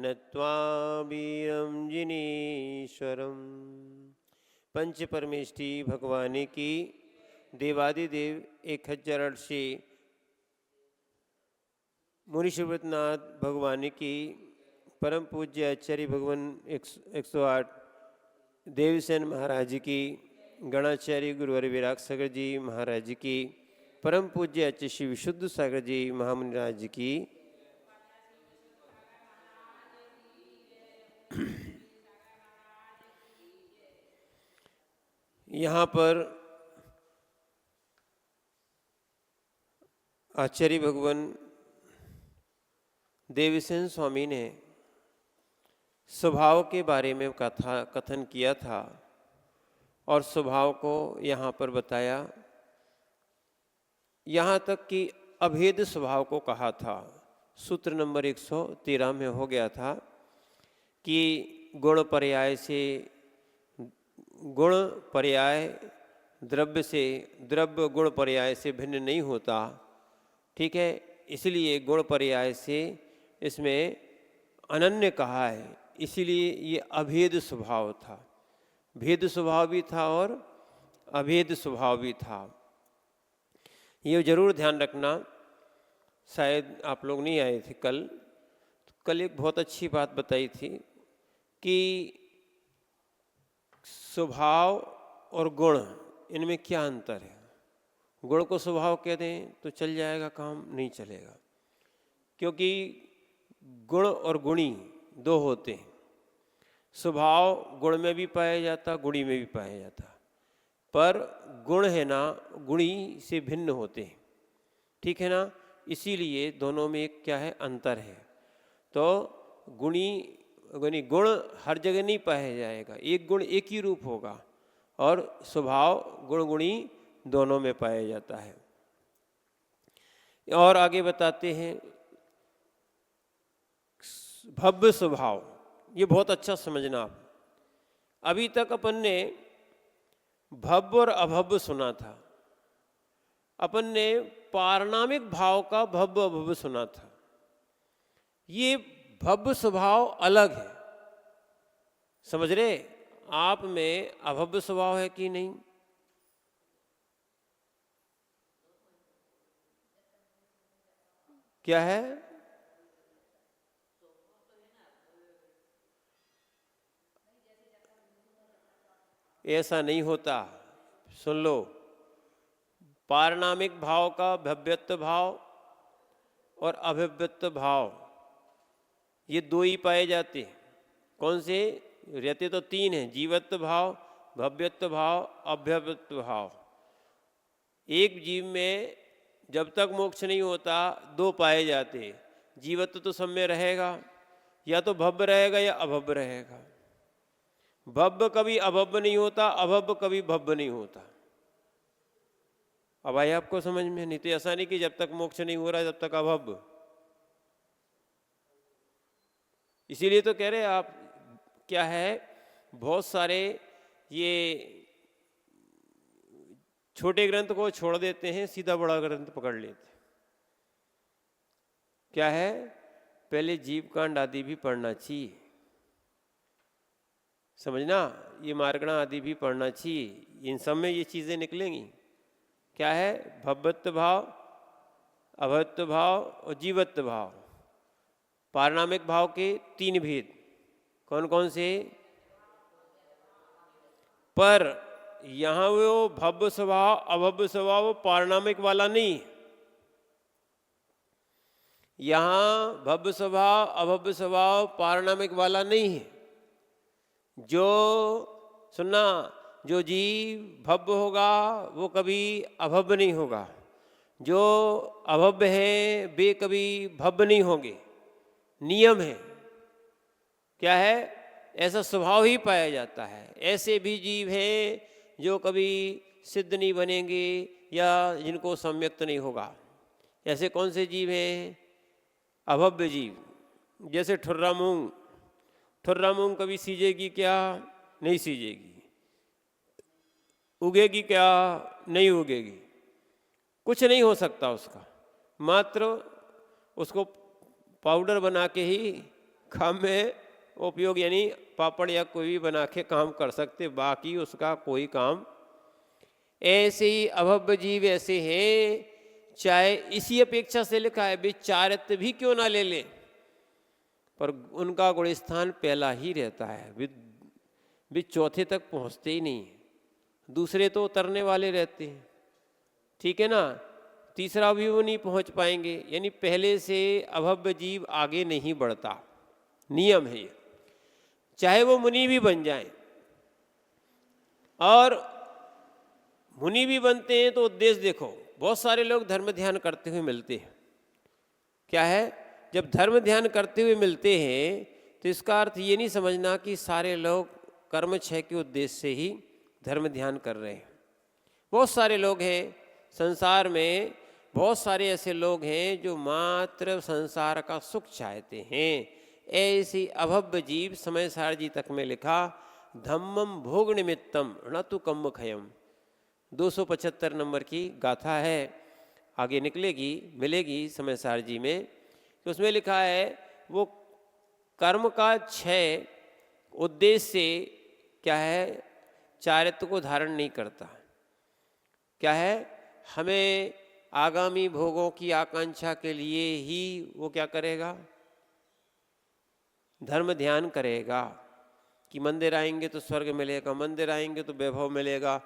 नत्वा वीरं जिनेश्वरं। पंच परमेष्टि भगवान की, देवादिदेव 1008 मुनि सुब्रतनाथ भगवान की, परम पूज्य आचार्य भगवान 108 देवसेन महाराज की, गणाचार्य गुरुवर विराग सागर जी महाराज की, परम पूज्य आचार्य श्री विशुद्ध सागर जी महामुनि राज की। यहाँ पर आचार्य भगवान देवसेन स्वामी ने स्वभाव के बारे में कथन किया था और स्वभाव को यहाँ पर बताया, यहाँ तक कि अभेद स्वभाव को कहा था। सूत्र नंबर 113 में हो गया था कि गुण पर्याय से गुण पर्याय द्रव्य से, द्रव्य गुण पर्याय से भिन्न नहीं होता। ठीक है, इसलिए गुण पर्याय से इसमें अनन्य कहा है, इसीलिए ये अभेद स्वभाव था। भेद स्वभाव भी था और अभेद स्वभाव भी था। ये जरूर ध्यान रखना। शायद आप लोग नहीं आए थे कल, तो कल एक बहुत अच्छी बात बताई थी कि स्वभाव और गुण, इनमें क्या अंतर है। गुण को स्वभाव कह दें तो चल जाएगा, काम नहीं चलेगा, क्योंकि गुण और गुणी दो होते हैं। स्वभाव गुण में भी पाया जाता, गुणी में भी पाया जाता, पर गुण है ना गुणी से भिन्न होते हैं। ठीक है ना, इसीलिए दोनों में एक क्या है, अंतर है। तो गुणी गुण हर जगह नहीं पाया जाएगा, एक गुण एक ही रूप होगा, और स्वभाव गुण गुणी दोनों में पाया जाता है। और आगे बताते हैं भव्य स्वभाव, ये बहुत अच्छा समझना आप। अभी तक अपन ने भव्य और अभव्य सुना था, अपन ने पारणामिक भाव का भव्य अभव्य सुना था। ये भव्य स्वभाव अलग है, समझ रहे। आप में अभव्य स्वभाव है कि नहीं? क्या है? ऐसा नहीं होता, सुन लो। पारणामिक भाव का भव्यत्व भाव और अभव्यत्व भाव, ये दो ही पाए जाते हैं। कौन से रहते? तो तीन हैं, जीवत्व भाव, भव्यत्व भाव, अभव्यत्व भाव। एक जीव में जब तक मोक्ष नहीं होता दो पाए जाते। जीवत्व तो सब में रहेगा, या तो भव्य रहेगा या अभव्य रहेगा। भव्य कभी अभव्य नहीं होता, अभव्य कभी भव्य नहीं होता। अब आए आपको समझ में? नहीं तो ऐसा नहीं कि जब तक मोक्ष नहीं हो रहा है तब तक अभव्य। इसीलिए तो कह रहे आप, क्या है, बहुत सारे ये छोटे ग्रंथ को छोड़ देते हैं, सीधा बड़ा ग्रंथ पकड़ लेते हैं। क्या है, पहले जीव कांड आदि भी पढ़ना चाहिए, समझना। ये मार्गणा आदि भी पढ़ना चाहिए, इन सब में ये चीजें निकलेंगी। क्या है, भव्यत्व भाव, अभव्यत्व भाव और जीवत्व भाव। पारणामिक भाव के तीन भेद कौन कौन से? पर यहां वो भव्य स्वभाव अभव्य स्वभाव पारणामिक वाला नहीं। यहां भव्य स्वभाव अभव्य स्वभाव पारणामिक वाला नहीं है। जो सुनना, जो जीव भव्य होगा वो कभी अभव्य नहीं होगा, जो अभव्य है वे कभी भव्य नहीं होंगे। नियम है। क्या है, ऐसा स्वभाव ही पाया जाता है। ऐसे भी जीव हैं जो कभी सिद्ध नहीं बनेंगे या जिनको सम्यक्त नहीं होगा। ऐसे कौन से जीव हैं? अभव्य जीव। जैसे ठुर्रा मूंग, ठुर्रा मूंग कभी सीजेगी क्या? नहीं सीजेगी। उगेगी क्या? नहीं उगेगी। कुछ नहीं हो सकता उसका, मात्र उसको पाउडर बना के ही काम में उपयोग, यानी पापड़ या कोई भी बना के काम कर सकते, बाकी उसका कोई काम। ऐसे ही अभव्य जीव ऐसे हैं, चाहे इसी अपेक्षा से लिखा है विचारित भी क्यों ना ले ले, पर उनका गुण स्थान पहला ही रहता है, वे चौथे तक पहुंचते ही नहीं, दूसरे तो उतरने वाले रहते हैं, ठीक है ना, तीसरा भी वो नहीं पहुंच पाएंगे, यानी पहले से अभव्य जीव आगे नहीं बढ़ता, नियम है ये, चाहे वो मुनि भी बन जाएं। और मुनि भी बनते हैं तो उद्देश्य देखो, बहुत सारे लोग धर्म ध्यान करते हुए मिलते हैं, क्या है, जब धर्म ध्यान करते हुए मिलते हैं तो इसका अर्थ ये नहीं समझना कि सारे लोग कर्म क्षय के उद्देश्य से ही धर्म ध्यान कर रहे हैं। बहुत सारे लोग हैं संसार में, बहुत सारे ऐसे लोग हैं जो मात्र संसार का सुख चाहते हैं। ऐसी अभव्य जीव समय सार जी तक में लिखा, धम्मम भोग निमित्तम न तो कम खयम, 275 नंबर की गाथा है, आगे निकलेगी मिलेगी समय सार जी में, तो उसमें लिखा है वो कर्म का क्षय उद्देश्य से क्या है, चारित्व को धारण नहीं करता, क्या है, हमें आगामी भोगों की आकांक्षा के लिए ही वो क्या करेगा, धर्म ध्यान करेगा कि मंदिर आएंगे तो स्वर्ग मिलेगा, मंदिर आएंगे तो वैभव मिलेगा,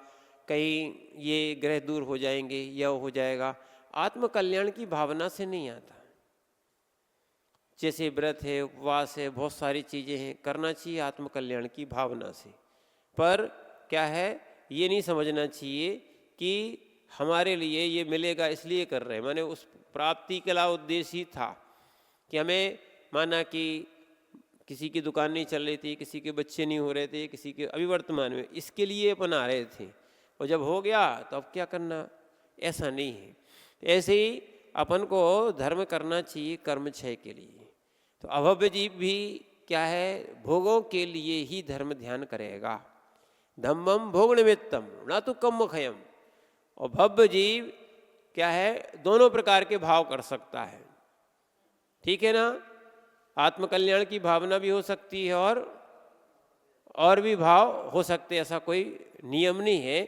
कहीं ये ग्रह दूर हो जाएंगे या हो जाएगा, आत्म कल्याण की भावना से नहीं आता। जैसे व्रत है, उपवास है, बहुत सारी चीज़ें हैं, करना चाहिए आत्म कल्याण की भावना से, पर क्या है, ये नहीं समझना चाहिए कि हमारे लिए ये मिलेगा इसलिए कर रहे हैं, माने उस प्राप्ति का उद्देश्य ही था कि हमें, माना कि किसी की दुकान नहीं चल रही थी, किसी के बच्चे नहीं हो रहे थे, किसी के अभी वर्तमान में, इसके लिए अपना रहे थे, और जब हो गया तो अब क्या करना, ऐसा नहीं है। ऐसे ही अपन को धर्म करना चाहिए कर्म क्षय के लिए। तो अभव्य जीव भी क्या है, भोगों के लिए ही धर्म ध्यान करेगा, धम्मम भोग निमित्तम ना तो कम खयम। और भव्य जीव क्या है, दोनों प्रकार के भाव कर सकता है, ठीक है ना, आत्मकल्याण की भावना भी हो सकती है और भी भाव हो सकते, ऐसा कोई नियम नहीं है,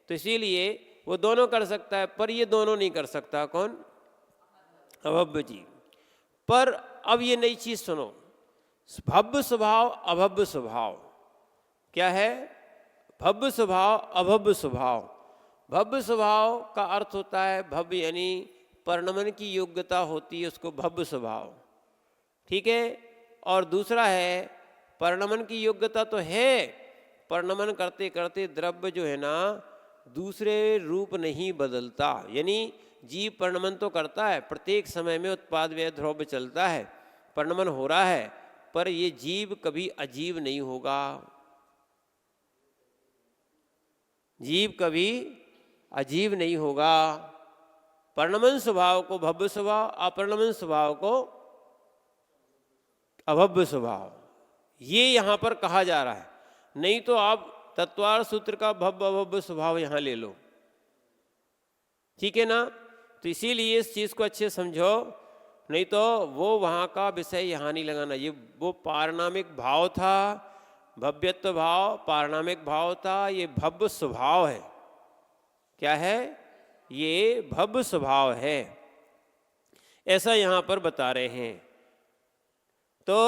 तो इसीलिए वो दोनों कर सकता है, पर ये दोनों नहीं कर सकता, कौन, अभव्य जीव। पर अब ये नई चीज सुनो, भव्य स्वभाव अभव्य स्वभाव, क्या है, भव्य स्वभाव अभव्य स्वभाव। भव्य स्वभाव का अर्थ होता है, भव्य यानी परिणमन की योग्यता होती है, उसको भव्य स्वभाव, ठीक है। और दूसरा है, परिणमन की योग्यता तो है, परिणमन करते करते द्रव्य जो है ना दूसरे रूप नहीं बदलता, यानी जीव परिणमन तो करता है, प्रत्येक समय में उत्पाद व्यय द्रव्य चलता है, परिणमन हो रहा है, पर ये जीव कभी अजीव नहीं होगा, जीव कभी अजीव नहीं होगा। परिणमन स्वभाव को भव्य स्वभाव, अपरिणमन स्वभाव को अभव्य स्वभाव, ये यहाँ पर कहा जा रहा है। नहीं तो आप तत्वार सूत्र का भव्य अभव्य स्वभाव यहाँ ले लो, ठीक है ना। तो इसीलिए इस चीज़ को अच्छे समझो, नहीं तो वो वहाँ का विषय यहाँ नहीं लगाना। ये वो पारणामिक भाव था, भव्यत्व भाव पारणामिक भाव था, ये भव्य स्वभाव है, क्या है, ये भव्य स्वभाव है, ऐसा यहाँ पर बता रहे हैं। तो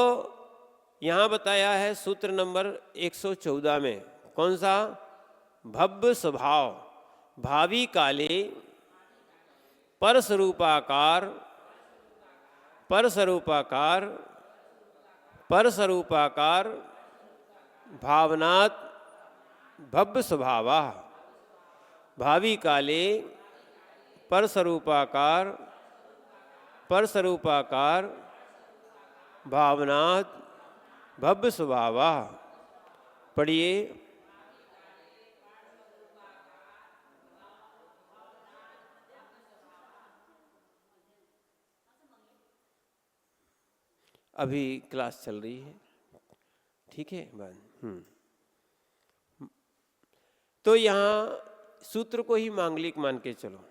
यहाँ बताया है सूत्र नंबर 114 में, कौन सा, भव्य स्वभाव, भावी काले परस्वरूपाकार, परस्वरूपाकार, परस्वरूपाकार भावनात् भव्य स्वभावा, भावी काले परस्वरूपाकार, परस्वरूपाकार भावनात् भव्य स्वभावा। पढ़िए, अभी क्लास चल रही है, ठीक है। तो यहाँ सूत्र को ही मांगलिक मान के चलो।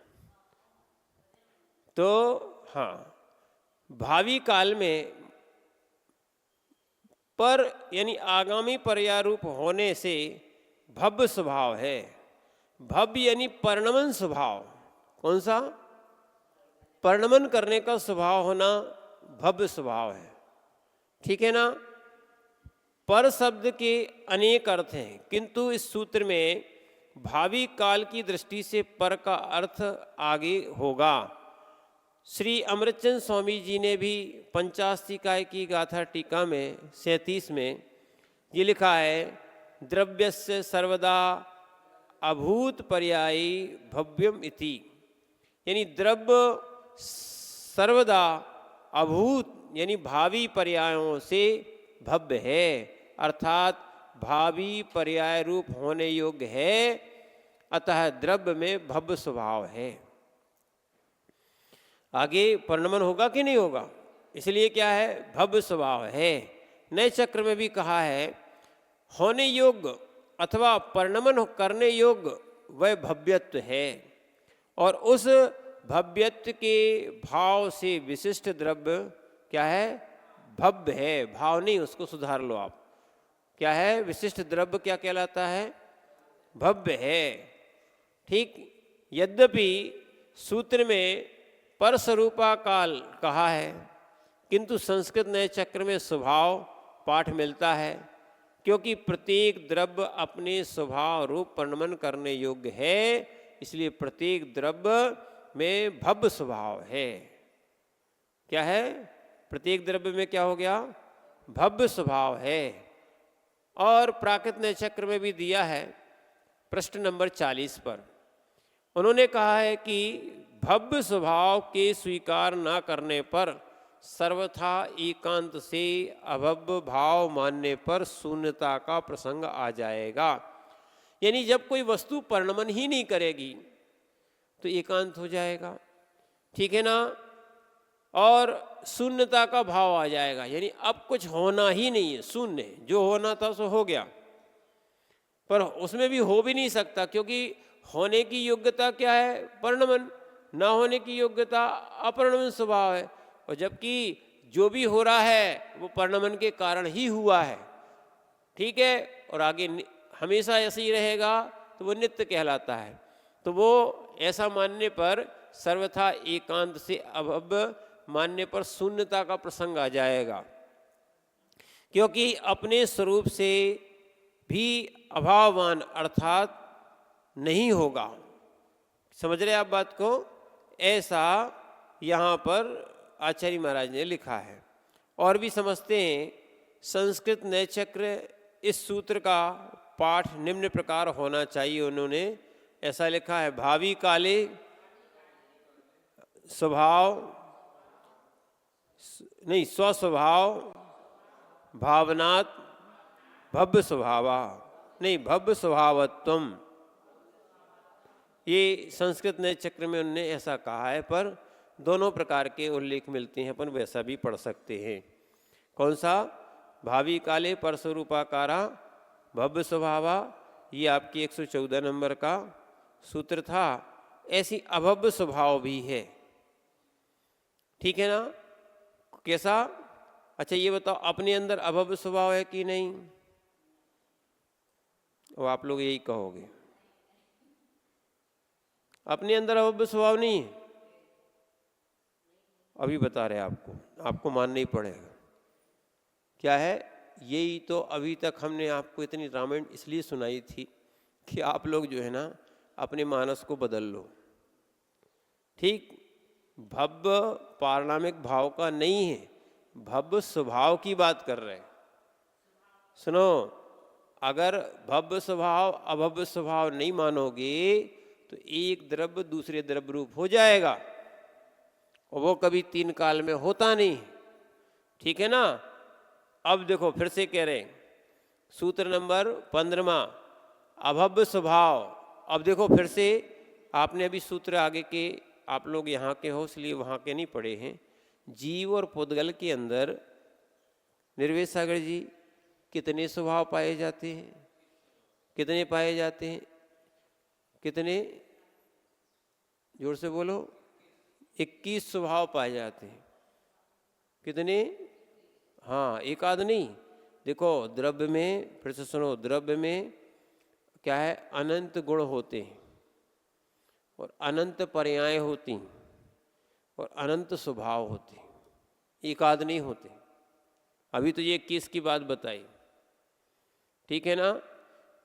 तो हाँ, भावी काल में पर यानी आगामी पर्याय रूप होने से भव्य स्वभाव है। भव्य यानी परिणमन स्वभाव। कौन सा? परिणमन करने का स्वभाव होना भव्य स्वभाव है। ठीक है ना? पर शब्द के अनेक अर्थ हैं, किंतु इस सूत्र में भावी काल की दृष्टि से पर का अर्थ आगे होगा। श्री अमृतचंद स्वामी जी ने भी पंचास्तिकाय की गाथा टीका में 37 में ये लिखा है, द्रव्यस्य सर्वदा अभूत पर्यायी भव्यम इति। यानी द्रव्य सर्वदा अभूत यानी भावी पर्यायों से भव्य है, अर्थात भावी पर्याय रूप होने योग्य है, अतः द्रव्य में भव्य स्वभाव है। आगे परिणमन होगा कि नहीं होगा, इसलिए क्या है? भव्य स्वभाव है। नए चक्र में भी कहा है, होने योग्य अथवा परिणमन करने योग्य वह भव्यत्व है, और उस भव्यत्व के भाव से विशिष्ट द्रव्य क्या है? भव्य है। भाव नहीं, उसको सुधार लो आप। क्या है? विशिष्ट द्रव्य क्या कहलाता है? भव्य है। ठीक। यद्यपि सूत्र में परस्वरूपा काल कहा है, किंतु संस्कृत नए चक्र में स्वभाव पाठ मिलता है, क्योंकि प्रत्येक द्रव्य अपने स्वभाव रूप परिणमन करने योग्य है, इसलिए प्रत्येक द्रव्य में भव्य स्वभाव है। क्या है? प्रत्येक द्रव्य में क्या हो गया? भव्य स्वभाव है। और प्राकृत नए चक्र में भी दिया है, पृष्ठ नंबर 40 पर उन्होंने कहा है कि भव्य स्वभाव के स्वीकार न करने पर सर्वथा एकांत से अभव्य भाव मानने पर शून्यता का प्रसंग आ जाएगा। यानी जब कोई वस्तु परिणमन ही नहीं करेगी तो एकांत हो जाएगा। ठीक है ना? और शून्यता का भाव आ जाएगा, यानी अब कुछ होना ही नहीं है, शून्य। जो होना था सो हो गया, पर उसमें भी हो भी नहीं सकता, क्योंकि होने की योग्यता क्या है? परिणमन। ना होने की योग्यता अपरिणमन स्वभाव है, और जबकि जो भी हो रहा है वो परिणमन के कारण ही हुआ है। ठीक है? और आगे हमेशा ऐसे ही रहेगा तो वो नित्य कहलाता है। तो वो ऐसा मानने पर सर्वथा एकांत से अभव्य मानने पर शून्यता का प्रसंग आ जाएगा, क्योंकि अपने स्वरूप से भी अभाववान अर्थात नहीं होगा। समझ रहे आप बात को? ऐसा यहाँ पर आचार्य महाराज ने लिखा है। और भी समझते हैं, संस्कृत नए चक्र इस सूत्र का पाठ निम्न प्रकार होना चाहिए। उन्होंने ऐसा लिखा है, भावी काले स्वभाव नहीं, स्वस्वभाव भावनात् भव्य स्वभावा नहीं, भव्य स्वभावत्वम। ये संस्कृत नए चक्र में उन्होंने ऐसा कहा है, पर दोनों प्रकार के उल्लेख मिलते हैं, अपन वैसा भी पढ़ सकते हैं। कौन सा? भावी काले परस्वरूपाकारा भव्य स्वभावा, ये आपकी 114 नंबर का सूत्र था। ऐसी अभव्य स्वभाव भी है। ठीक है ना? कैसा? अच्छा ये बताओ, अपने अंदर अभव्य स्वभाव है कि नहीं? वो आप लोग यही कहोगे, अपने अंदर अभव्य स्वभाव नहीं है। अभी बता रहे आपको, आपको मानना ही पड़ेगा। क्या है? यही तो अभी तक हमने आपको इतनी रामायण इसलिए सुनाई थी कि आप लोग जो है ना अपने मानस को बदल लो। ठीक? भव्य पारणामिक भाव का नहीं है, भव्य स्वभाव की बात कर रहे हैं। सुनो, अगर भव्य स्वभाव अभव्य स्वभाव नहीं मानोगे तो एक द्रव्य दूसरे द्रव्य रूप हो जाएगा, और वो कभी तीन काल में होता नहीं। ठीक है ना? अब देखो फिर से कह रहे हैं, सूत्र नंबर 15वां, अभव्य स्वभाव। अब देखो फिर से, आपने अभी सूत्र आगे के, आप लोग यहाँ के हो इसलिए वहाँ के नहीं पढ़े हैं। जीव और पुद्गल के अंदर निर्वेद सागर जी कितने स्वभाव पाए जाते हैं? कितने पाए जाते हैं? कितने? जोर से बोलो। 21 स्वभाव पाए जाते हैं। कितने? हाँ, एक आध नहीं, देखो द्रव्य में, फिर से सुनो, द्रव्य में क्या है, अनंत गुण होते हैं और अनंत पर्याय होती हैं और अनंत स्वभाव होते हैं, एक आध नहीं होते। अभी तो ये 21 की बात बताई, ठीक है ना।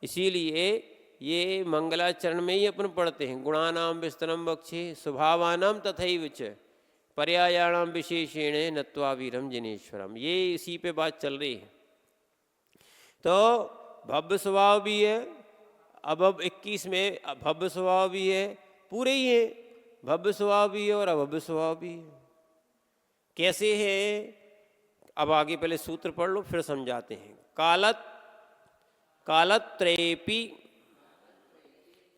इसीलिए ये मंगलाचरण में ही अपन पढ़ते हैं, गुणानाम विस्तरम बक्षे स्वभावानाम तथैव च पर्यायाणाम विशेषेण नत्वा वीरम जिनेश्वरम। ये इसी पे बात चल रही है। तो भव्य स्वभाव भी है, अब 21 में भव्य स्वभाव भी है, पूरे ही है, भव्य स्वभाव भी है और अभव्य स्वभाव भी है। कैसे है, अब आगे पहले सूत्र पढ़ लो फिर समझाते हैं।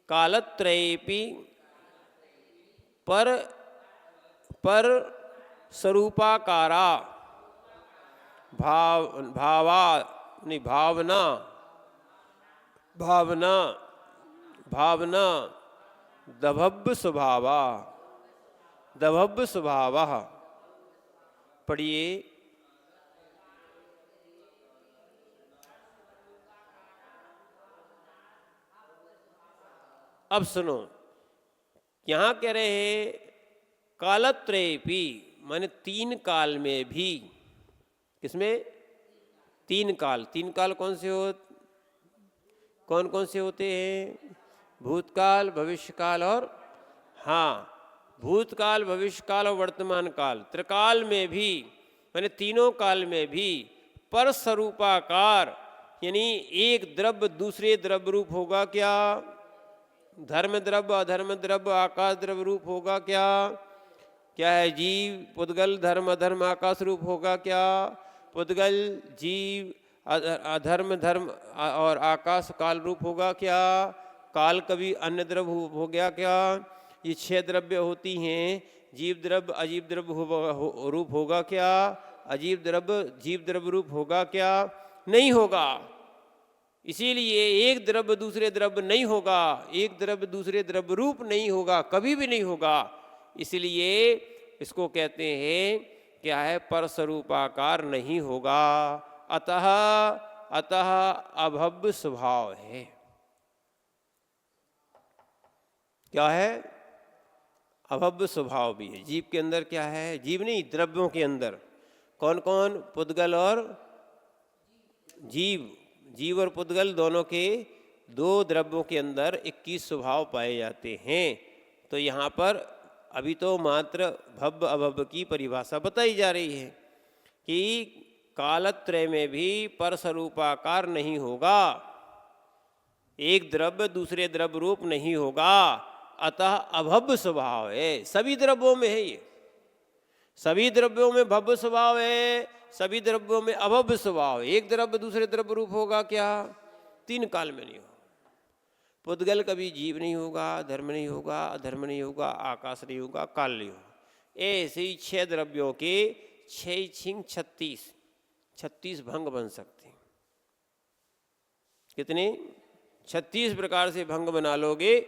कालत्रयेपि पर स्वरूपाकारा भावना दभव्य स्वभावा। पढ़िए। अब सुनो, यहां कह रहे हैं कालत्रयेपि, माने 3 काल में भी। किसमें? 3 काल। 3 काल कौन कौन से होते हैं? भूतकाल, भविष्यकाल और, हाँ, भूतकाल, भविष्यकाल और वर्तमान काल, त्रिकाल में भी, माने तीनों काल में भी पर स्वरूपाकार, यानी एक द्रव्य दूसरे द्रव्य रूप होगा क्या? धर्म द्रव्य, अधर्म द्रव्य, आकाश द्रव्य रूप होगा क्या? क्या है? जीव, पुद्गल, धर्म, अधर्म, आकाश रूप होगा क्या? पुद्गल, जीव, अधर्म, धर्म और आकाश काल रूप होगा क्या? काल कभी अन्य द्रव्य हो गया क्या? ये 6 द्रव्य होती हैं। जीव द्रव्य, अजीव द्रव्य रूप होगा क्या? अजीव द्रव्य जीव द्रव्य रूप होगा क्या? नहीं होगा। इसीलिए एक द्रव्य दूसरे द्रव्य नहीं होगा, एक द्रव्य दूसरे द्रव्य रूप नहीं होगा, कभी भी नहीं होगा। इसलिए इसको कहते हैं क्या है? परस्वरूपाकार नहीं होगा। अतः अभव्य स्वभाव है। क्या है? अभव्य स्वभाव भी है। जीव के अंदर क्या है? जीव नहीं, द्रव्यों के अंदर कौन कौन? पुद्गल और जीव। जीव और पुद्गल दोनों के 2 द्रव्यों के अंदर 21 स्वभाव पाए जाते हैं। तो यहाँ पर अभी तो मात्र भव्य अभव्य की परिभाषा बताई जा रही है कि कालत्रय में भी परस्वरूपाकार नहीं होगा, एक द्रव्य दूसरे द्रव्य रूप नहीं होगा। अतः अभव्य स्वभाव है। सभी द्रव्यों में है ये, सभी द्रव्यों में भव्य स्वभाव है, सभी द्रव्यों में अभव्य स्वभाव। एक द्रव्य दूसरे द्रव्य रूप होगा क्या? 3 काल में नहीं होगा। पुद्गल कभी जीव नहीं होगा, धर्म नहीं होगा, अधर्म नहीं होगा, आकाश नहीं होगा, काल नहीं होगा। ऐसे ही 6 द्रव्यों के 6 छिंग 36 भंग बन सकते हैं। कितने? 36 प्रकार से भंग बना लोगे,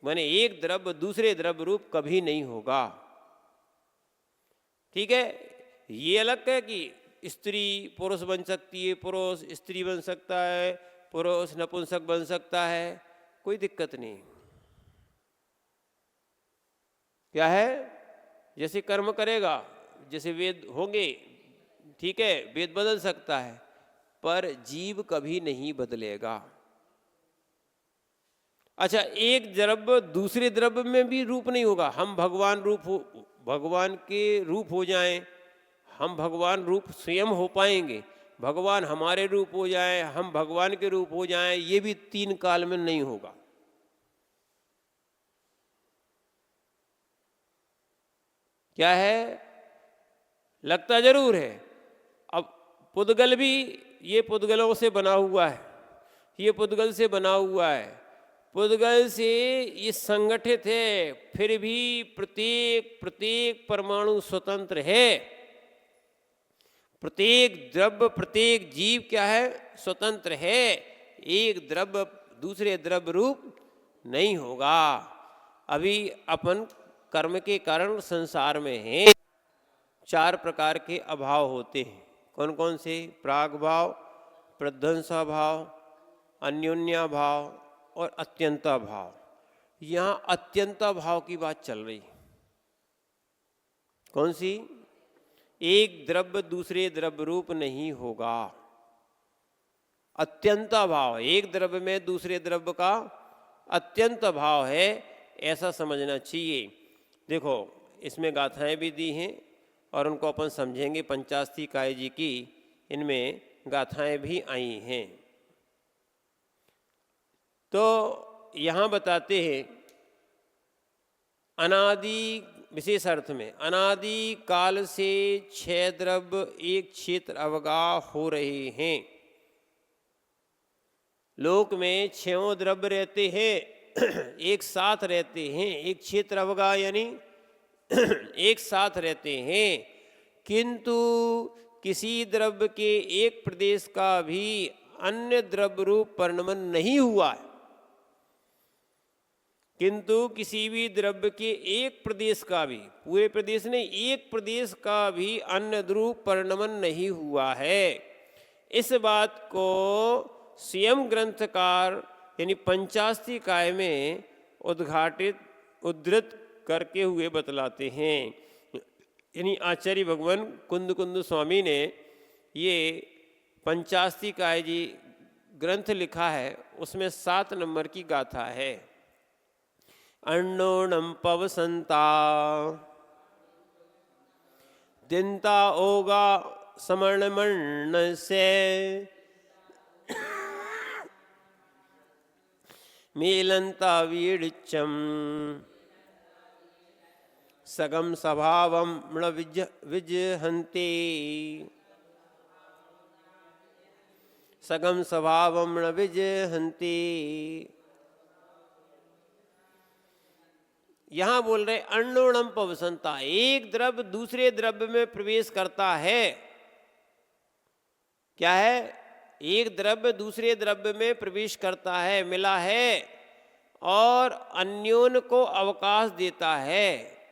माने एक द्रव्य दूसरे द्रव्य रूप कभी नहीं होगा। ठीक है। ये अलग है कि स्त्री पुरुष बन सकती है, पुरुष स्त्री बन सकता है, पुरुष नपुंसक बन सकता है, कोई दिक्कत नहीं। क्या है? जैसे कर्म करेगा, जैसे वेद होंगे, ठीक है, वेद बदल सकता है, पर जीव कभी नहीं बदलेगा। अच्छा, एक द्रव्य दूसरे द्रव्य में भी रूप नहीं होगा। हम भगवान के रूप हो जाएं, हम भगवान रूप स्वयं हो पाएंगे, भगवान हमारे रूप हो जाए, हम भगवान के रूप हो जाएं, ये भी 3 काल में नहीं होगा। क्या है? लगता जरूर है। अब पुद्गल भी, ये पुद्गलों से बना हुआ है, ये पुद्गल से बना हुआ है, पुद्गल से ये संगठित है, फिर भी प्रत्येक परमाणु स्वतंत्र है। प्रत्येक द्रव्य, प्रत्येक जीव क्या है? स्वतंत्र है। एक द्रव्य दूसरे द्रव्य रूप नहीं होगा। अभी अपन कर्म के कारण संसार में हैं। 4 प्रकार के अभाव होते हैं। कौन कौन से? प्राग भाव, प्रध्वंसा भाव, अन्योन्या भाव और अत्यंता भाव। यहाँ अत्यंता भाव की बात चल रही। कौन सी? एक द्रव्य दूसरे द्रव्य रूप नहीं होगा। अत्यंता भाव, एक द्रव्य में दूसरे द्रव्य का अत्यंत भाव है, ऐसा समझना चाहिए। देखो इसमें गाथाएं भी दी हैं और उनको अपन समझेंगे। पंचास्ती काय जी की इनमें गाथाएं भी आई हैं। तो यहाँ बताते हैं अनादि विशेष अर्थ में अनादि काल से छह द्रव्य एक क्षेत्र अवगाह हो रहे हैं। लोक में छहों द्रव्य रहते हैं, एक साथ रहते हैं, एक क्षेत्र अवगाह यानी एक साथ रहते हैं, किंतु किसी द्रव्य के एक प्रदेश का भी अन्य द्रव्य रूप परिणमन नहीं हुआ है। किंतु किसी भी द्रव्य के एक प्रदेश का भी, पूरे प्रदेश नहीं, एक प्रदेश का भी अन्य रूप परिणमन नहीं हुआ है। इस बात को स्वयं ग्रंथकार यानी पंचास्ती काय में उद्धृत करके हुए बतलाते हैं। यानी आचार्य भगवान कुंद कुंद स्वामी ने ये पंचास्ती काय जी ग्रंथ लिखा है, उसमें 7 नंबर की गाथा है। अन्नोणम पवसंता दिनता ओगा समर्णमर्ण से मेलंता वीड़चम सगम स्वभावम मृ विजहन्ते सगम स्वभावम मृ विजहन्ते। यहाँ बोल रहे अन्नोणम पवसंता, एक द्रव्य दूसरे द्रव्य में प्रवेश करता है। क्या है? एक द्रव्य दूसरे द्रव्य में प्रवेश करता है, मिला है, और अन्योन को अवकाश देता है,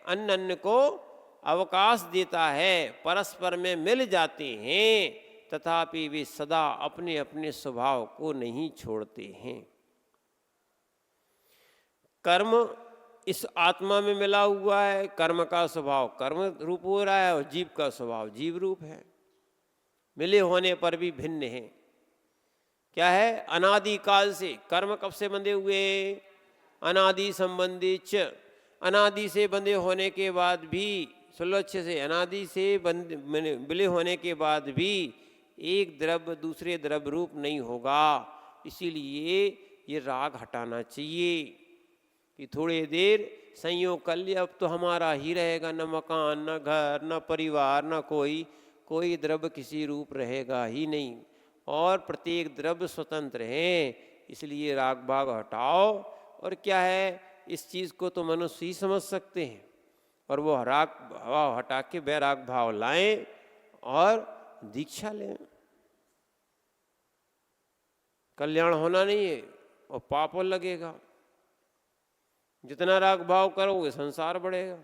अन्य अन्य को अवकाश देता है, परस्पर में मिल जाते हैं, तथापि वे सदा अपने अपने स्वभाव को नहीं छोड़ते हैं। कर्म इस आत्मा में मिला हुआ है, कर्म का स्वभाव कर्म रूप हो रहा है और जीव का स्वभाव जीव रूप है। मिले होने पर भी भिन्न है। क्या है? अनादि काल से, कर्म कब से बंधे हुए? अनादि संबंधी च, अनादि से बंधे होने के बाद भी, सुनो अच्छे से, अनादि से मिले होने के बाद भी एक द्रव्य दूसरे द्रव्य रूप नहीं होगा। इसीलिए ये राग हटाना चाहिए कि थोड़ी देर संयोग कर लिया, अब तो हमारा ही रहेगा, न मकान, न घर, न परिवार, न कोई द्रव्य किसी रूप रहेगा ही नहीं, और प्रत्येक द्रव्य स्वतंत्र है। इसलिए राग भाग हटाओ। और क्या है, इस चीज़ को तो मनुष्य ही समझ सकते हैं, और वो राग भाव हटा के वैराग भाव लाएं और दीक्षा लें। कल्याण होना नहीं है और पाप लगेगा। जितना राग भाव करोगे संसार बढ़ेगा।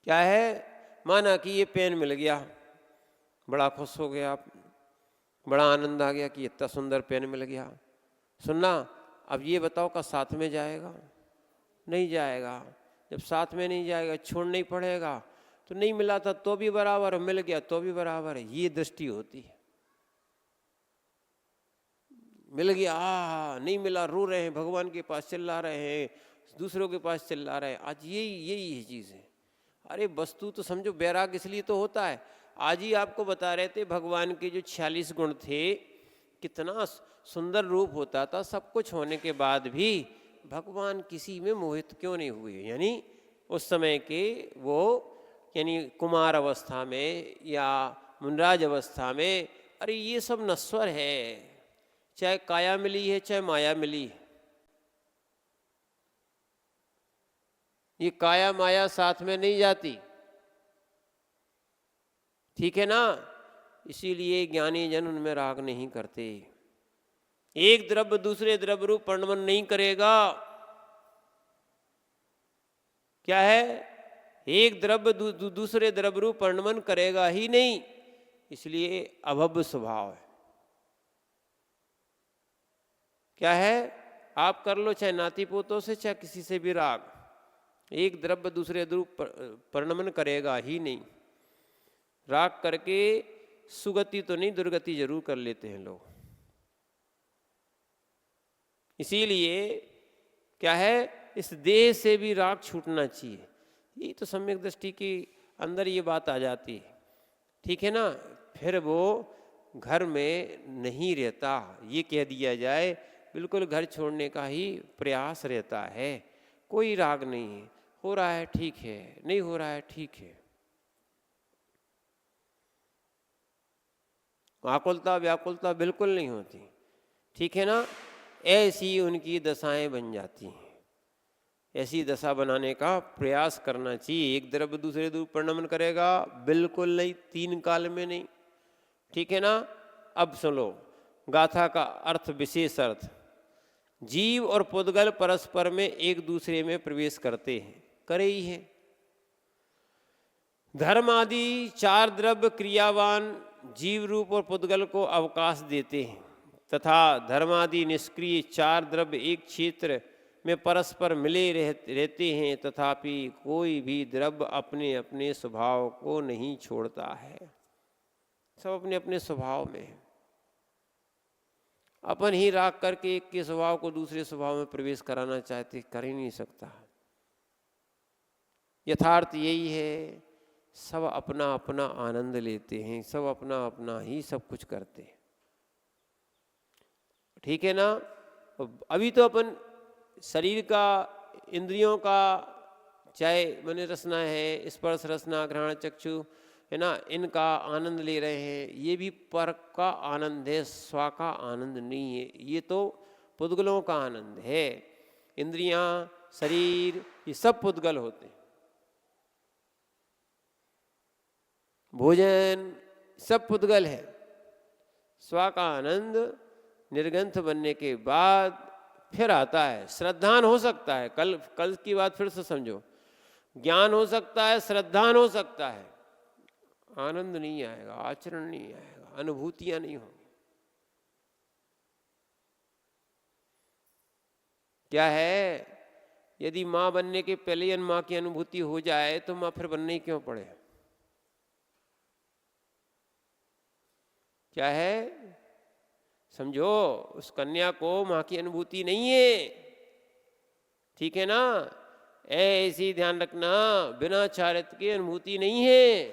क्या है? माना कि ये पेन मिल गया, बड़ा खुश हो गया आप, बड़ा आनंद आ गया कि इतना सुंदर पेन मिल गया। सुनना, अब ये बताओ का साथ में जाएगा? नहीं जाएगा। जब साथ में नहीं जाएगा, छोड़ना ही पड़ेगा। तो नहीं मिला था तो भी बराबर, मिल गया तो भी बराबर है, ये दृष्टि होती है। मिल गया, नहीं मिला, रो रहे हैं, भगवान के पास चिल्ला रहे हैं, दूसरों के पास चिल्ला रहे हैं। आज यही चीज़ है। अरे वस्तु तो समझो, वैराग इसलिए तो होता है। आज ही आपको बता रहे थे भगवान के जो 46 गुण थे, कितना सुंदर रूप होता था, सब कुछ होने के बाद भी भगवान किसी में मोहित क्यों नहीं हुए? यानी उस समय के वो, यानी कुमार अवस्था में या मुनराज अवस्था में, अरे ये सब नश्वर है, चाहे काया मिली है चाहे माया मिली है, ये काया माया साथ में नहीं जाती। ठीक है ना? इसीलिए ज्ञानी जन उनमें राग नहीं करते। एक द्रव्य दूसरे द्रव्य रूप परिणमन नहीं करेगा। क्या है? एक द्रव्य दूसरे द्रव्य रूप परिणमन करेगा ही नहीं। इसलिए अभव्य स्वभाव है। क्या है, आप कर लो चाहे नाती पोतों से चाहे किसी से भी राग, एक द्रव्य दूसरे द्रव्य परिणमन करेगा ही नहीं। राग करके सुगति तो नहीं, दुर्गति जरूर कर लेते हैं लोग। इसीलिए क्या है, इस देह से भी राग छूटना चाहिए। ये तो सम्यक दृष्टि के अंदर ये बात आ जाती है, ठीक है ना। फिर वो घर में नहीं रहता, ये कह दिया जाए बिल्कुल घर छोड़ने का ही प्रयास रहता है। कोई राग नहीं है, हो रहा है ठीक है, नहीं हो रहा है ठीक है। आकुलता व्याकुलता बिल्कुल नहीं होती, ठीक है ना। ऐसी उनकी दशाएं बन जाती हैं। ऐसी दशा बनाने का प्रयास करना चाहिए। एक द्रव्य दूसरे द्रव्य परिणमन करेगा, बिल्कुल नहीं, तीन काल में नहीं, ठीक है ना। अब सुनो गाथा का अर्थ, विशेष अर्थ। जीव और पुद्गल परस्पर में एक दूसरे में प्रवेश करते हैं, करे ही है। धर्म आदि चार द्रव्य क्रियावान जीव रूप और पुद्गल को अवकाश देते हैं, तथा धर्मादि निष्क्रिय चार द्रव्य एक क्षेत्र में परस्पर मिले रहते हैं, तथापि कोई भी द्रव्य अपने अपने स्वभाव को नहीं छोड़ता है। सब अपने अपने स्वभाव में है। अपन ही राग करके एक के स्वभाव को दूसरे स्वभाव में प्रवेश कराना चाहते, कर ही नहीं सकता। यथार्थ यही है, सब अपना अपना आनंद लेते हैं, सब अपना अपना ही सब कुछ करते हैं, ठीक है ना। अभी तो अपन शरीर का, इंद्रियों का, चाहे मन रसना है, स्पर्श रसना ग्रहण चक्षु है ना, इनका आनंद ले रहे हैं। ये भी पर का आनंद है, स्व का आनंद नहीं है। ये तो पुद्गलों का आनंद है। इंद्रियां, शरीर, ये सब पुद्गल होते हैं। भोजन सब पुद्गल है। स्व का आनंद निर्ग्रंथ बनने के बाद फिर आता है। श्रद्धान हो सकता है, कल की बात फिर से समझो। ज्ञान हो सकता है, श्रद्धान हो सकता है, आनंद नहीं आएगा, आचरण नहीं आएगा, अनुभूतियां नहीं होंगी। क्या है, यदि मां बनने के पहले ही मां की अनुभूति हो जाए तो मां फिर बनने ही क्यों पड़े। क्या है, समझो, उस कन्या को मां की अनुभूति नहीं है, ठीक है ना। ऐसी ध्यान रखना, बिना चारित्र की अनुभूति नहीं है।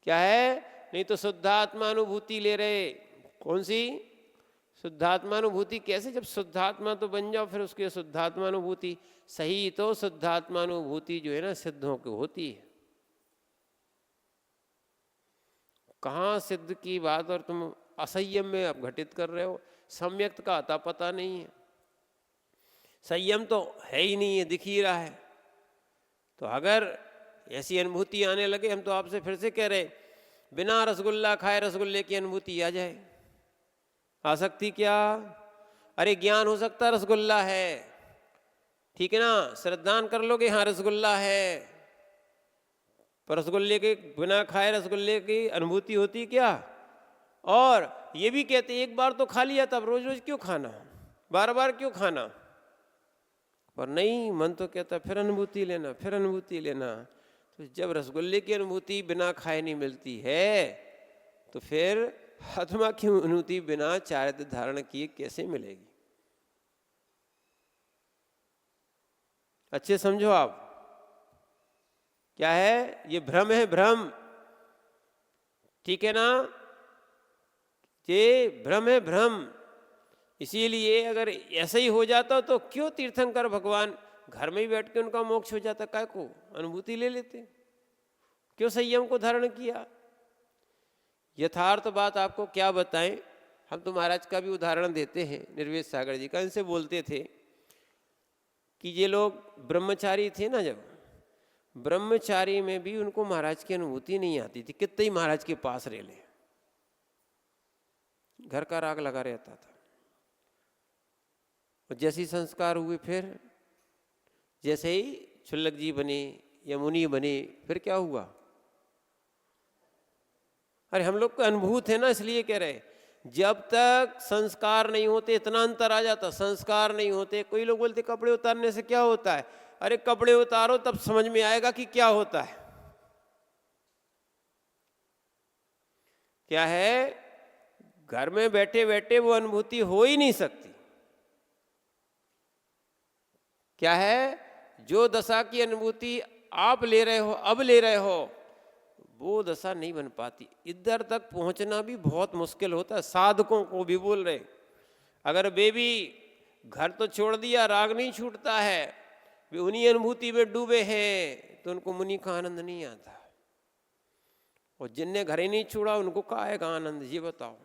क्या है, नहीं तो शुद्धात्मा अनुभूति ले रहे। कौन सी शुद्धात्मा अनुभूति? कैसे, जब शुद्धात्मा तो बन जाओ फिर उसकी शुद्धात्मा अनुभूति। सही तो शुद्धात्मा अनुभूति जो है ना सिद्धों की होती है। कहाँ सिद्ध की बात और तुम असंयम में अब घटित कर रहे हो। सम्यक्त का अता पता नहीं है, संयम तो है ही नहीं है, दिख ही रहा है। तो अगर ऐसी अनुभूति आने लगे, हम तो आपसे फिर से कह रहे, बिना रसगुल्ला खाए रसगुल्ले की अनुभूति आ जाए, आ सकती क्या? अरे ज्ञान हो सकता रसगुल्ला है, ठीक है ना, श्रद्धान कर लोगे हाँ रसगुल्ला है, पर रसगुल्ले के बिना खाए रसगुल्ले की अनुभूति होती क्या? और ये भी कहते एक बार तो खा लिया, तब रोज रोज क्यों खाना, बार बार क्यों खाना? पर नहीं, मन तो कहता फिर अनुभूति लेना, फिर अनुभूति लेना। तो जब रसगुल्ले की अनुभूति बिना खाए नहीं मिलती है, तो फिर आत्मा की अनुभूति बिना चारित्र धारण किए कैसे मिलेगी? अच्छे समझो आप। क्या है, ये भ्रम है, भ्रम, ठीक है ना, ये भ्रम है, भ्रम। इसीलिए अगर ऐसा ही हो जाता तो क्यों तीर्थंकर भगवान घर में ही बैठ के उनका मोक्ष हो जाता, काय को अनुभूति ले लेते, क्यों संयम को धारण किया? यथार्थ बात आपको क्या बताएं, हम तो महाराज का भी उदाहरण देते हैं, निर्वेद सागर जी का। इनसे बोलते थे कि ये लोग ब्रह्मचारी थे ना, जब ब्रह्मचारी में भी उनको महाराज की अनुभूति नहीं आती थी, कितने ही महाराज के पास रह ले, घर का राग लगा रहता था। और जैसे ही संस्कार हुए, फिर जैसे ही क्षुल्लक जी बने या मुनि बने, फिर क्या हुआ? अरे हम लोग को अनुभूत है ना, इसलिए कह रहे हैं। जब तक संस्कार नहीं होते इतना अंतर आ जाता, संस्कार नहीं होते। कोई लोग बोलते कपड़े उतारने से क्या होता है, अरे कपड़े उतारो तब समझ में आएगा कि क्या होता है। क्या है, घर में बैठे बैठे वो अनुभूति हो ही नहीं सकती। क्या है, जो दशा की अनुभूति आप ले रहे हो, अब ले रहे हो, वो दशा नहीं बन पाती। इधर तक पहुंचना भी बहुत मुश्किल होता है। साधकों को भी बोल रहे, अगर वे भी घर तो छोड़ दिया, राग नहीं छूटता है, वे उन्हीं अनुभूति में डूबे हैं, तो उनको मुनि का आनंद नहीं आता। और जिनने घर ही नहीं छोड़ा उनको का आएगा आनंद, ये बताओ।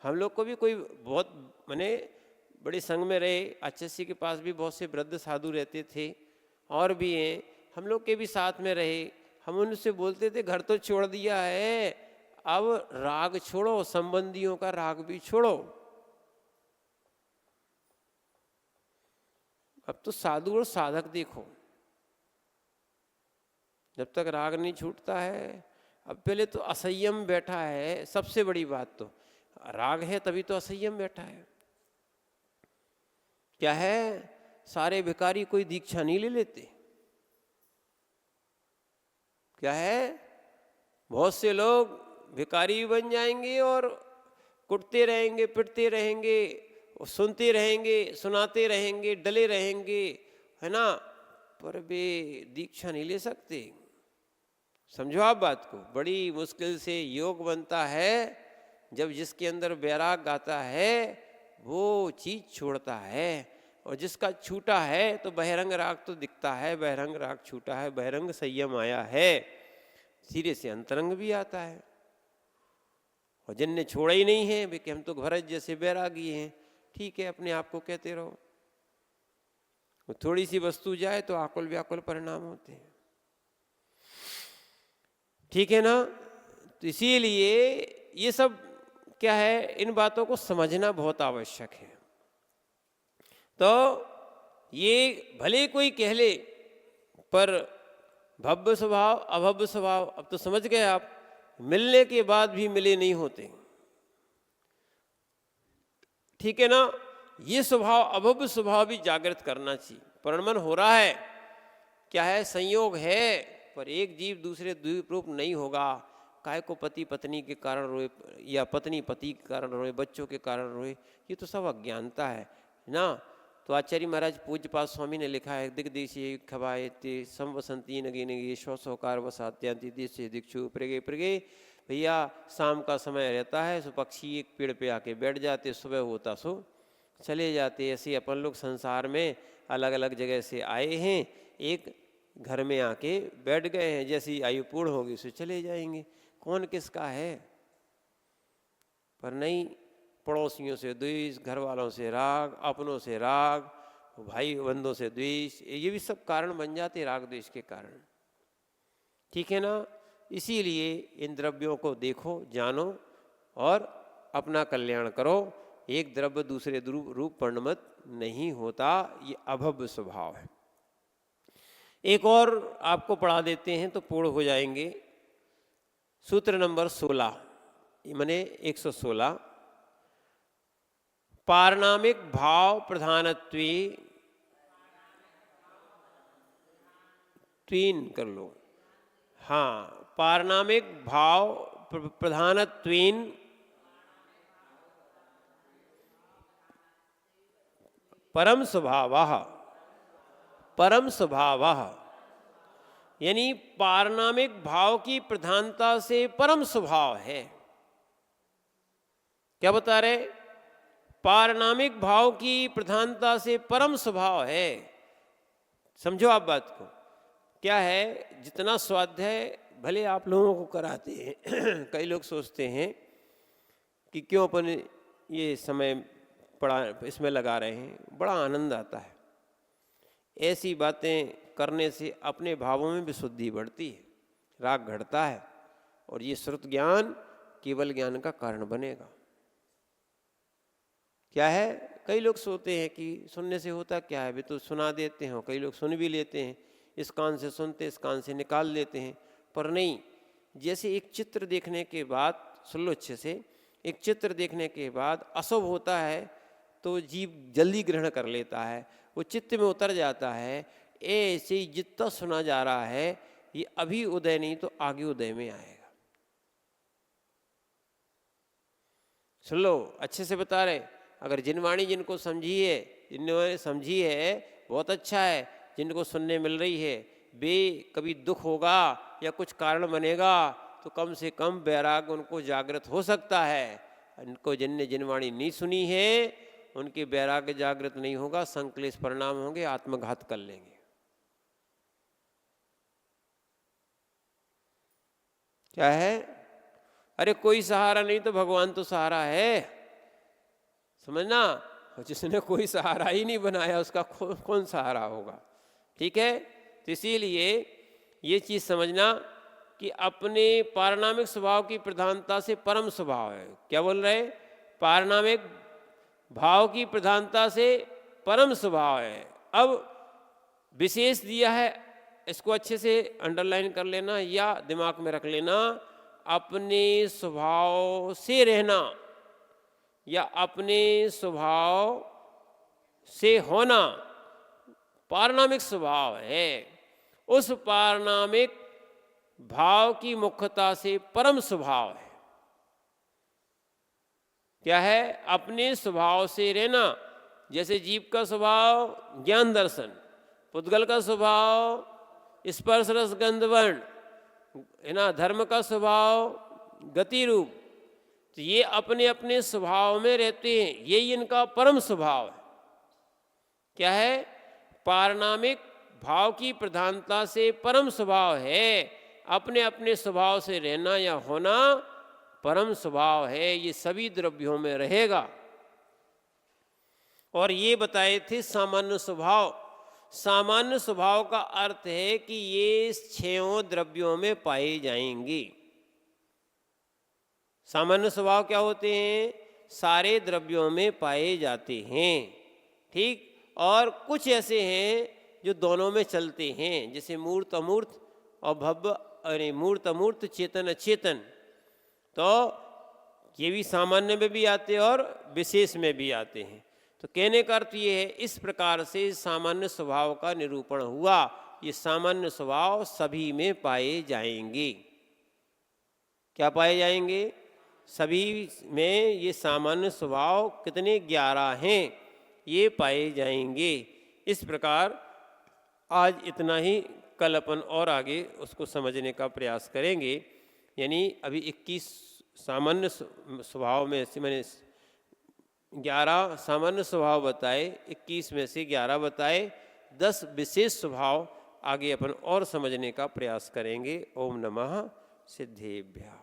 हम लोग को भी कोई बहुत माने बड़े संग में रहे, आचार्य के पास भी बहुत से वृद्ध साधु रहते थे और भी हैं, हम लोग के भी साथ में रहे। हम उनसे बोलते थे घर तो छोड़ दिया है, अब राग छोड़ो, संबंधियों का राग भी छोड़ो। अब तो साधु और साधक देखो, जब तक राग नहीं छूटता है। अब पहले तो असंयम बैठा है, सबसे बड़ी बात तो राग है, तभी तो असंयम बैठा है। क्या है, सारे भिखारी कोई दीक्षा नहीं ले लेते। क्या है, बहुत से लोग भिखारी बन जाएंगे और कुटते रहेंगे, पिटते रहेंगे, सुनते रहेंगे, सुनाते रहेंगे, डले रहेंगे, है ना, पर वे दीक्षा नहीं ले सकते। समझो आप बात को, बड़ी मुश्किल से योग बनता है जब जिसके अंदर वैराग आता है वो चीज छोड़ता है। और जिसका छूटा है तो बहिरंग राग तो दिखता है, बहिरंग राग छूटा है, बहिरंग संयम आया है, धीरे से अंतरंग भी आता है। और जिनने छोड़ा ही नहीं है वे कि हम तो भरत जैसे बैरागी हैं, ठीक है, अपने आप को कहते रहो। वो थोड़ी सी वस्तु जाए तो आकुल व्याकुल परिणाम होते हैं, ठीक है ना। तो इसीलिए ये सब क्या है, इन बातों को समझना बहुत आवश्यक है। तो ये भले कोई कह ले, पर भव्य स्वभाव अभव्य स्वभाव, अब तो समझ गए आप, मिलने के बाद भी मिले नहीं होते, ठीक है ना। ये स्वभाव अभव्य स्वभाव भी जागृत करना चाहिए। परिणमन हो रहा है, क्या है, संयोग है, पर एक जीव दूसरे द्वीप रूप नहीं होगा। काय को पति पत्नी के कारण रोए या पत्नी पति के कारण रोए, बच्चों के कारण रोए, ये तो सब अज्ञानता है ना। तो आचार्य महाराज पूज्यपाद स्वामी ने लिखा है, दिग्देशी खवायते समवसंती नगे नगे सौ सौकार वसात्यांति देशे दीक्षु प्रगे प्रगे। भैया शाम का समय रहता है, सो पक्षी एक पेड़ पे आके बैठ जाते, सुबह होता सो चले जाते। ऐसे अपन लोग संसार में अलग अलग जगह से आए हैं, एक घर में आके बैठ गए हैं, जैसी आयु पूर्ण होगी उसे चले जाएंगे। कौन किसका है, पर नहीं, पड़ोसियों से द्वेष, घर वालों से राग, अपनों से राग, भाई बंधुओं से द्वेष, ये भी सब कारण बन जाते राग द्वेष के कारण, ठीक है ना। इसीलिए इन द्रव्यों को देखो, जानो और अपना कल्याण करो। एक द्रव्य दूसरे रूप परिणमित नहीं होता, ये अभव्य स्वभाव है। एक और आपको पढ़ा देते हैं तो पूर्ण हो जाएंगे। सूत्र नंबर 16 माने 116, पारनामिक भाव प्रधानत्वे, त्वीन कर लो, हाँ, पारनामिक भाव प्रधानत्वेन परम स्वभावः, परम स्वभावः, यानी पारनामिक भाव की प्रधानता से परम स्वभाव है। क्या बता रहे, पारनामिक भाव की प्रधानता से परम स्वभाव है। समझो आप बात को, क्या है, जितना स्वाध्याय भले आप लोगों को कराते हैं कई लोग सोचते हैं कि क्यों अपन ये समय पढ़ा इसमें लगा रहे हैं, बड़ा आनंद आता है। ऐसी बातें करने से अपने भावों में भी शुद्धि बढ़ती है, राग घटता है, और ये श्रुत ज्ञान केवल ज्ञान का कारण बनेगा। क्या है, कई लोग सोचते हैं कि सुनने से होता क्या है, वे तो सुना देते हैं, कई लोग सुन भी लेते हैं, इस कान से सुनते इस कान से निकाल लेते हैं, पर नहीं, जैसे एक चित्र देखने के बाद, सुन लो अच्छे से, एक चित्र देखने के बाद अशुभ होता है तो जीव जल्दी ग्रहण कर लेता है, वो चित्त में उतर जाता है। ऐसे ही जितना सुना जा रहा है ये अभी उदय नहीं तो आगे उदय में आएगा। सुन लो अच्छे से बता रहे, अगर जिनवाणी जिनको समझी है, जिन्होंने समझी है बहुत अच्छा है, जिनको सुनने मिल रही है, वे कभी दुख होगा या कुछ कारण बनेगा तो कम से कम वैराग उनको जागृत हो सकता है। उनको जिनने जिनवाणी नहीं सुनी है उनके वैराग्य जागृत नहीं होगा, संक्लेश परिणाम होंगे, आत्मघात कर लेंगे। क्या है? अरे कोई सहारा नहीं तो भगवान तो सहारा है, समझना। जिसने कोई सहारा ही नहीं बनाया उसका कौन सहारा होगा? ठीक है, तो इसीलिए ये चीज समझना कि अपने पारणामिक स्वभाव की प्रधानता से परम स्वभाव है। क्या बोल रहे? पारणामिक भाव की प्रधानता से परम स्वभाव है। अब विशेष दिया है, इसको अच्छे से अंडरलाइन कर लेना या दिमाग में रख लेना। अपने स्वभाव से रहना या अपने स्वभाव से होना पारणामिक स्वभाव है। उस पारणामिक भाव की मुख्यता से परम स्वभाव है। क्या है? अपने स्वभाव से रहना। जैसे जीव का स्वभाव ज्ञान दर्शन, पुद्गल का स्वभाव स्पर्श रस गंध वर्ण, है ना, धर्म का स्वभाव गति रूप। तो ये अपने अपने स्वभाव में रहते हैं, यही इनका परम स्वभाव है। क्या है? पारणामिक भाव की प्रधानता से परम स्वभाव है। अपने अपने स्वभाव से रहना या होना परम स्वभाव है, ये सभी द्रव्यों में रहेगा। और ये बताए थे सामान्य स्वभाव। सामान्य स्वभाव का अर्थ है कि ये 6 द्रव्यों में पाए जाएंगे। सामान्य स्वभाव क्या होते हैं? सारे द्रव्यों में पाए जाते हैं, ठीक। और कुछ ऐसे हैं जो दोनों में चलते हैं, जैसे मूर्त अमूर्त और भव्य, अरे मूर्त अमूर्त, चेतन अचेतन। तो ये भी सामान्य में भी आते हैं और विशेष में भी आते हैं। तो कहने का अर्थ ये है, इस प्रकार से सामान्य स्वभाव का निरूपण हुआ। ये सामान्य स्वभाव सभी में पाए जाएंगे। क्या पाए जाएंगे? सभी में ये सामान्य स्वभाव कितने 11 हैं, ये पाए जाएंगे। इस प्रकार आज इतना ही, कल अपन और आगे उसको समझने का प्रयास करेंगे। यानी अभी 21 सामान्य स्वभाव में से मैंने 11 सामान्य स्वभाव बताए, 21 में से 11 बताए, 10 विशेष स्वभाव आगे अपन और समझने का प्रयास करेंगे। ओम नमः सिद्धेभ्यः।